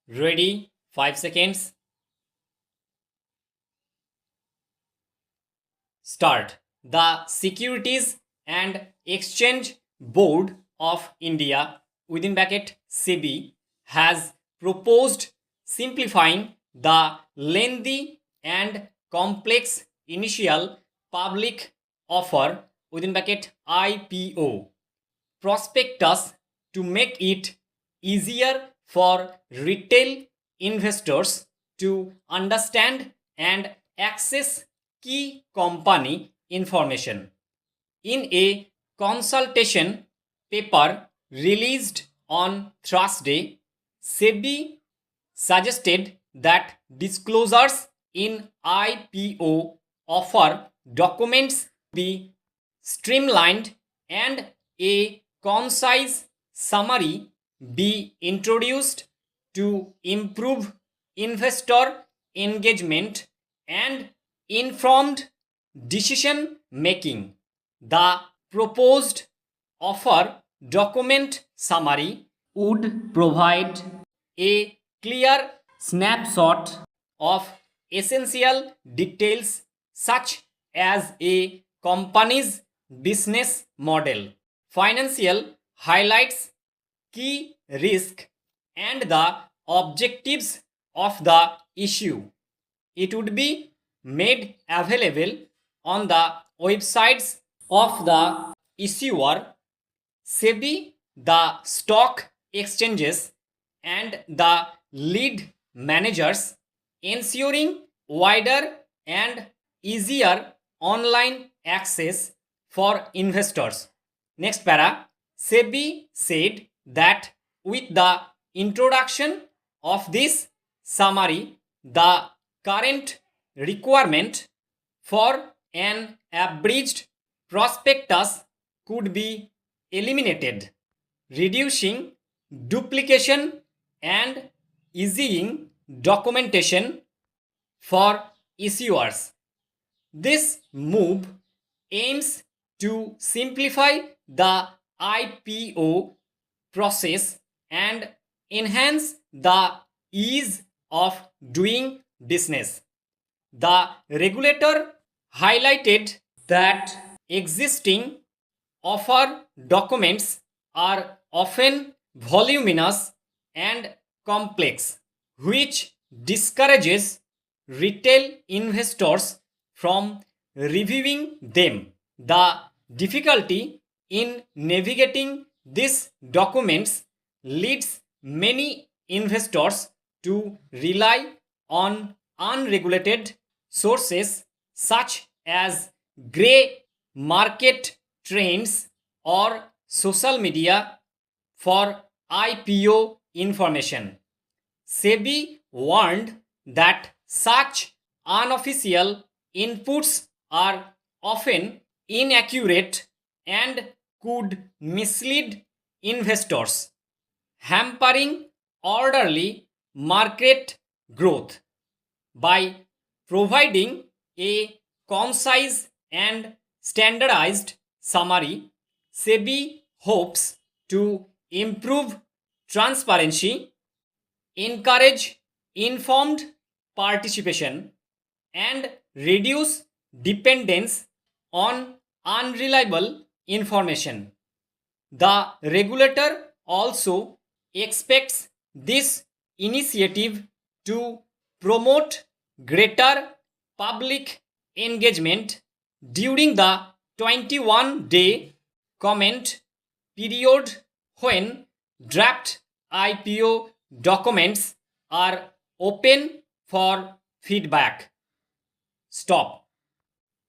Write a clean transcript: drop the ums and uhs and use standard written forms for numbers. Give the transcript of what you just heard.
Ready? 5 seconds. Start. The Securities and Exchange Board of India, within bracket SEBI, has proposed simplifying the lengthy and complex initial public offer, within bracket IPO, prospectus to make it easier for retail investors to understand and access key company information. In a consultation paper released on Thursday, SEBI suggested that disclosures in IPO offer documents be streamlined and a concise summary be introduced to improve investor engagement and informed decision making. The proposed offer document summary would provide a clear snapshot of essential details such as a company's business model, financial highlights, key risk, and the objectives of the issue. It would be made available on the websites of the issuer, SEBI, the stock exchanges, and the lead managers, ensuring wider and easier online access for investors. Next para, SEBI said that with the introduction of this summary, the current requirement for an abridged prospectus could be eliminated, reducing duplication and easing documentation for issuers. This move aims to simplify the IPO process and enhance the ease of doing business. The regulator highlighted that existing offer documents are often voluminous and complex, which discourages retail investors from reviewing them. The difficulty in navigating these documents leads many investors to rely on unregulated sources such as grey market trends or social media for IPO information. SEBI warned that such unofficial inputs are often inaccurate and could mislead investors, hampering orderly market growth. By providing a concise and standardized summary, SEBI hopes to improve transparency, encourage informed participation, and reduce dependence on unreliable information. The regulator also expects this initiative to promote greater public engagement during the 21-day comment period when draft IPO documents are open for feedback. Stop.